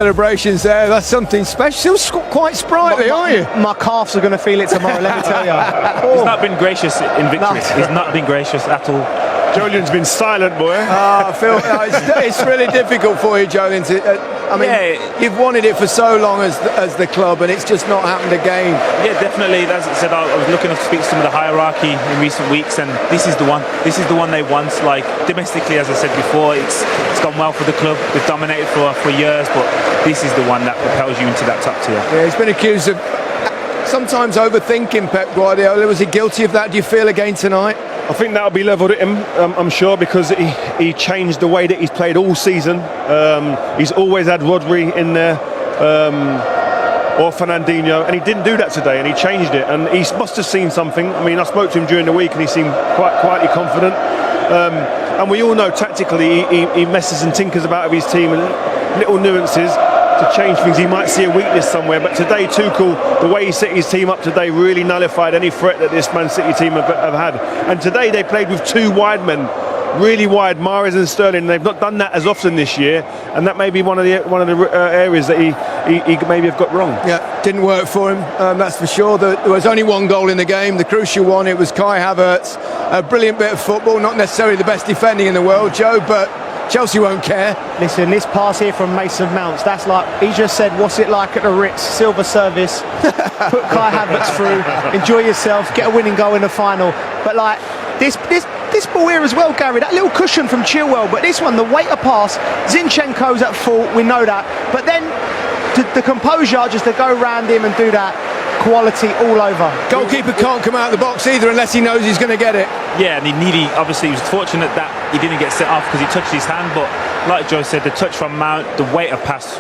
Celebrations there, that's something special. Still quite sprightly, aren't you? My calves are going to feel it tomorrow, let me tell you. He's not been gracious in victory. He's not been gracious at all. Julian's been silent, boy. Phil, it's really difficult for you, Julian. You've wanted it for so long as the club, and it's just not happened again. Yeah, definitely. As I said, I was looking to speak to some of the hierarchy in recent weeks, and this is the one. This is the one they want. Like domestically, as I said before, it's gone well for the club. They've dominated for years, but this is the one that propels you into that top tier. Yeah, he's been accused of sometimes overthinking Pep Guardiola. Was he guilty of that, do you feel, again tonight? I think that'll be levelled at him, I'm sure, because he changed the way that he's played all season. He's always had Rodri in there, or Fernandinho, and he didn't do that today, and he changed it. And he must have seen something. I mean, I spoke to him during the week, and he seemed quite quietly confident. And we all know tactically he messes and tinkers about with his team and little nuances to change things. He might see a weakness somewhere, but today Tuchel, the way he set his team up today, really nullified any threat that this Man City team have had. And today they played with two wide men, really wide, Mahrez and Sterling. They've not done that as often this year, and that may be one of the areas that he maybe have got wrong. Yeah, didn't work for him, that's for sure. There was only one goal in the game, the crucial one. It was Kai Havertz, a brilliant bit of football, not necessarily the best defending in the world, Joe, but Chelsea won't care. Listen, this pass here from Mason Mounts, that's like, he just said, what's it like at the Ritz, silver service, put Kai Havertz through, enjoy yourself, get a winning goal in the final. But like, this ball here as well, Gary, that little cushion from Chilwell, but this one, the weight of pass, Zinchenko's at fault, we know that. But then, the composure just to go round him and do that, quality all over. Goalkeeper can't come out of the box either unless he knows he's going to get it. Yeah, and obviously he was fortunate that he didn't get set off because he touched his hand, but like Joe said, the touch from Mount, the weight of pass,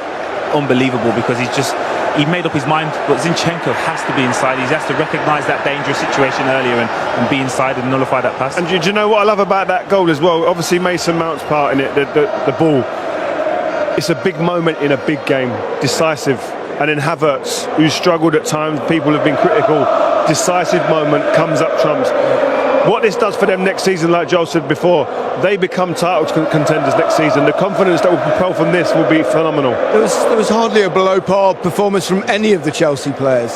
unbelievable, because he made up his mind. But Zinchenko has to be inside. He has to recognise that dangerous situation earlier and be inside and nullify that pass. And do you know what I love about that goal as well? Obviously Mason Mount's part in it, the ball. It's a big moment in a big game, decisive. And then Havertz, who's struggled at times, people have been critical, decisive moment, comes up trumps. What this does for them next season, like Joel said before, they become title contenders next season. The confidence that will propel from this will be phenomenal. There was hardly a below-par performance from any of the Chelsea players.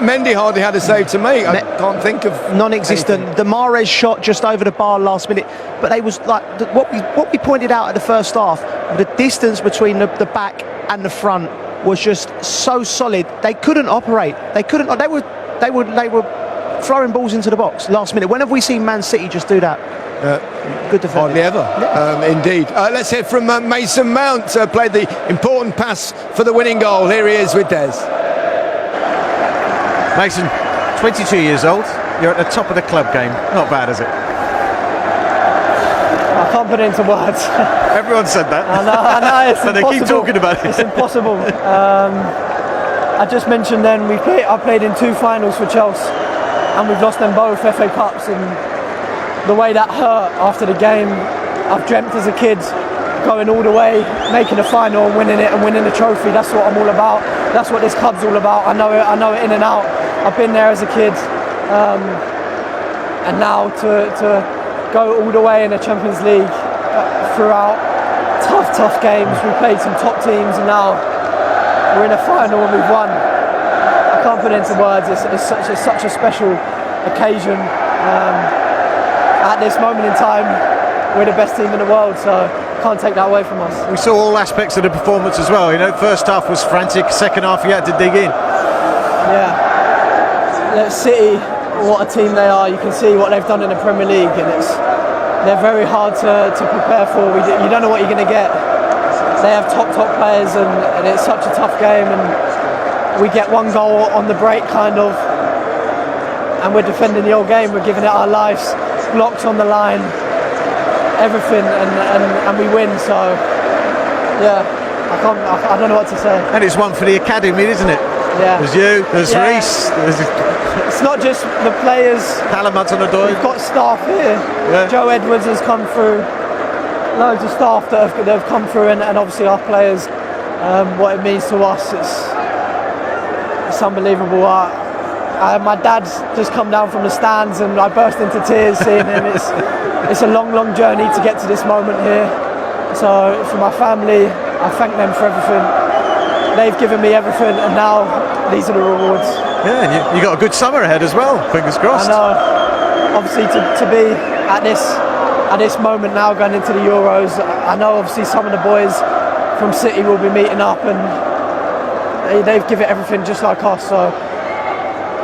Mendy hardly had a save to make. I can't think of non-existent. anything. The Mahrez shot just over the bar last minute, but they was like what we pointed out at the first half. The distance between the back and the front was just so solid. They couldn't operate. They were throwing balls into the box last minute. When have we seen Man City just do that? Good defense. Hardly ever. Indeed. Let's hear from Mason Mount. Played the important pass for the winning goal. Here he is with Des. Mason, 22 years old. You're at the top of the club game. Not bad, is it? I can't put it into words. Everyone said that. I know it's but impossible. They keep talking about it. It's impossible. I just mentioned then I played in 2 finals for Chelsea, and we've lost them both FA Cups. And the way that hurt after the game, I've dreamt as a kid going all the way, making a final and winning it and winning the trophy. That's what I'm all about. That's what this club's all about. I know it in and out. I've been there as a kid, and now to go all the way in the Champions League throughout tough games. We played some top teams, and now we're in a final and we've won. I can't put it into words. It's such a special occasion. At this moment in time, we're the best team in the world, so can't take that away from us. We saw all aspects of the performance as well. You know, first half was frantic, second half you had to dig in. Yeah. City, what a team they are. You can see what they've done in the Premier League, and they're very hard to prepare for. You don't know what you're going to get. They have top players, and it's such a tough game, and we get one goal on the break kind of, and we're defending the whole game. We're giving it our lives, blocks on the line, everything, and we win. So yeah, I don't know what to say. And it's one for the academy, isn't it? Yeah. There's you, there's Reece, it's not just the players. Callum Hudson-Odoi. We've got staff here. Yeah. Joe Edwards has come through. Loads of staff that have come through, and obviously our players. What it means to us, it's unbelievable. My dad's just come down from the stands, and I burst into tears seeing him. It's a long journey to get to this moment here. So for my family, I thank them for everything. they've given me everything, and now these are the rewards. Yeah, and you got a good summer ahead as well. Fingers crossed. I know. Obviously, to be at this moment now, going into the Euros, I know obviously some of the boys from City will be meeting up, and they've given everything just like us. So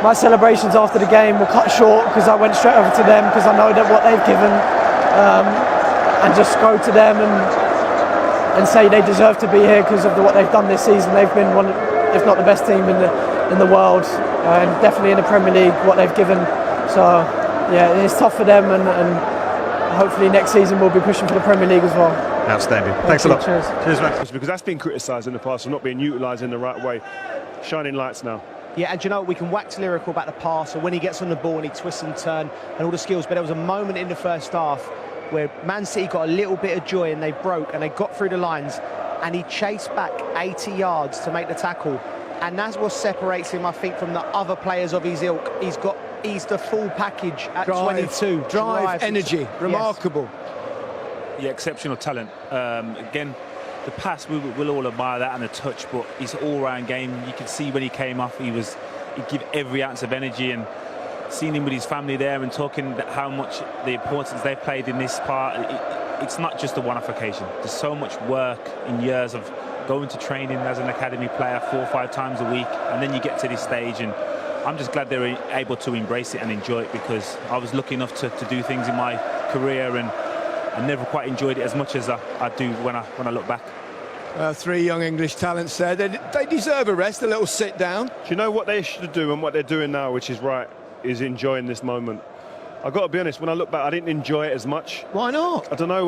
my celebrations after the game were cut short because I went straight over to them because I know that what they've given, and just go to them and say they deserve to be here because of what they've done this season. They've been one, if not the best team in the world, and definitely in the Premier League, what they've given. So yeah, it's tough for them, and hopefully next season we'll be pushing for the Premier League as well. Outstanding. Thanks a lot. Cheers. Cheers, man. Because that's been criticised in the past for not being utilised in the right way. Shining lights now. Yeah, and you know, we can wax lyrical about the pass or when he gets on the ball and he twists and turns and all the skills, but there was a moment in the first half where Man City got a little bit of joy and they broke and they got through the lines and he chased back 80 yards to make the tackle. And that's what separates him, I think, from the other players of his ilk. He's the full package at 22. Drive, energy, remarkable. Yeah, exceptional talent. Again, the pass, we'll all admire that and the touch, but his all-round game, you could see when he came off, he'd give every ounce of energy, and seeing him with his family there and talking how much the importance they've played in this part, it's not just a one-off occasion. There's so much work in years of going to training as an academy player 4 or 5 times a week, and then you get to this stage, and I'm just glad they're able to embrace it and enjoy it, because I was lucky enough to do things in my career, and I never quite enjoyed it as much as I do when I look back. 3 young English talents there. They deserve a rest, a little sit down. Do you know what they should do and what they're doing now, which is right, is enjoying this moment? I've got to be honest, when I look back, I didn't enjoy it as much. Why not? I don't know.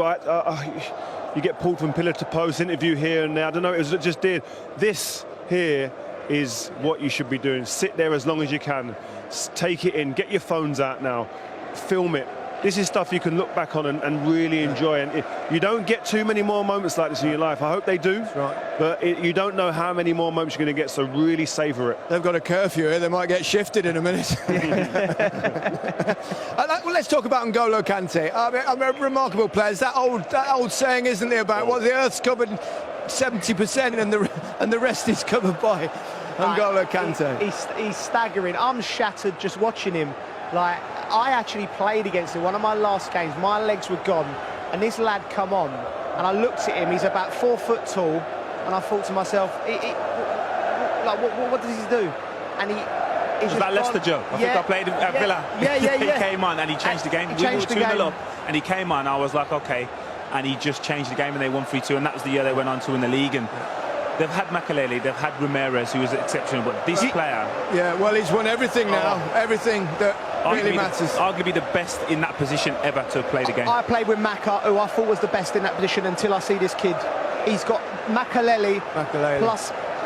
You get pulled from pillar to post, interview here and there. I don't know. It just did. This here is what you should be doing. Sit there as long as you can. Take it in. Get your phones out now. Film it. This is stuff you can look back on and really enjoy. And you don't get too many more moments like this in your life. I hope they do. That's right. But you don't know how many more moments you're going to get, so really savour it. They've got a curfew here. They might get shifted in a minute. Well, let's talk about N'Golo Kante. I mean, remarkable players. That old saying, isn't there, about what the Earth's covered 70% and the rest is covered by N'Golo Kante. He's staggering. I'm shattered just watching him. Like, I actually played against him. One of my last games, my legs were gone, and this lad come on, and I looked at him. He's about 4 foot tall, and I thought to myself, like, what does he do? And he's was that Leicester, Joe? I think I played him at Villa. Yeah. He came on and he changed the game. We were 2-0 up, and he came on. I was like, okay, and he just changed the game, and they won 3-2, and that was the year they went on to win the league. And they've had Makelele, they've had Ramirez, who was exceptional, but this player... Yeah, well, he's won everything now, everything that really matters. Arguably the best in that position ever to play the game. I played with Maka, who I thought was the best in that position until I see this kid. He's got Makelele.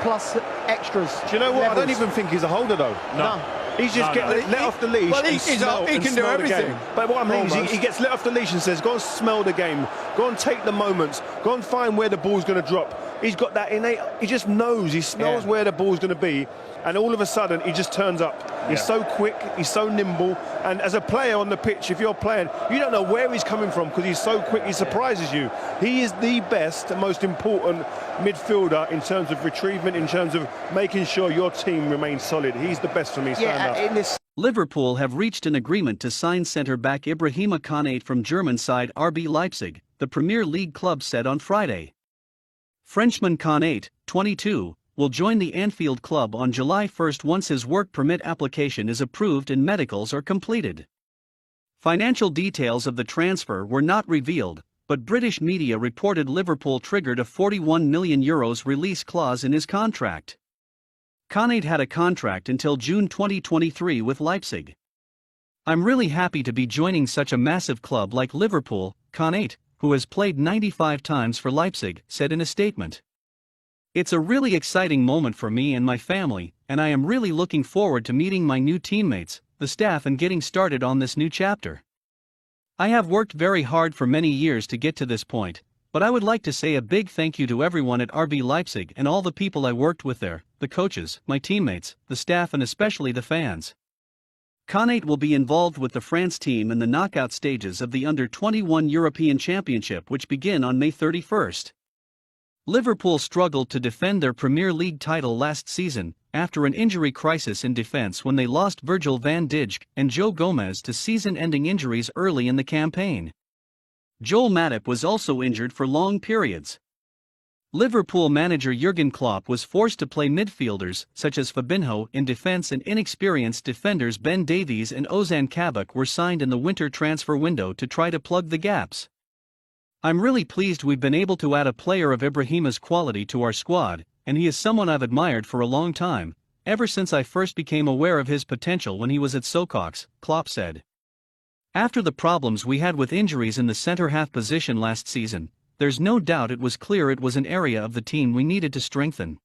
Plus extras. Do you know what? Levels. I don't even think he's a holder, though. No. He's just getting let off the leash. Well, he can do everything. But what I mean is he gets let off the leash and says, go and smell the game. Go and take the moments. Go and find where the ball's going to drop. He's got that innate, he just knows, he smells where the ball's going to be, and all of a sudden he just turns up. He's so quick, he's so nimble, and as a player on the pitch, if you're playing, you don't know where he's coming from because he's so quick, he surprises you. He is the best and most important midfielder in terms of retrievement, in terms of making sure your team remains solid. He's the best for me, stand up. Liverpool have reached an agreement to sign centre-back Ibrahima Konate from German side RB Leipzig, the Premier League club said on Friday. Frenchman Konate, 22, will join the Anfield club on July 1 once his work permit application is approved and medicals are completed. Financial details of the transfer were not revealed, but British media reported Liverpool triggered a €41 million release clause in his contract. Konate had a contract until June 2023 with Leipzig. "I'm really happy to be joining such a massive club like Liverpool," Konate, who has played 95 times for Leipzig, said in a statement. "It's a really exciting moment for me and my family, and I am really looking forward to meeting my new teammates, the staff, and getting started on this new chapter. I have worked very hard for many years to get to this point, but I would like to say a big thank you to everyone at RB Leipzig and all the people I worked with there, the coaches, my teammates, the staff, and especially the fans." Konate will be involved with the France team in the knockout stages of the Under-21 European Championship, which begin on May 31. Liverpool struggled to defend their Premier League title last season, after an injury crisis in defence when they lost Virgil van Dijk and Joe Gomez to season-ending injuries early in the campaign. Joel Matip was also injured for long periods. Liverpool manager Jurgen Klopp was forced to play midfielders such as Fabinho in defence, and inexperienced defenders Ben Davies and Ozan Kabak were signed in the winter transfer window to try to plug the gaps. "I'm really pleased we've been able to add a player of Ibrahima's quality to our squad, and he is someone I've admired for a long time, ever since I first became aware of his potential when he was at Socox," Klopp said. After the problems we had with injuries in the centre-half position last season, there's no doubt it was clear it was an area of the team we needed to strengthen.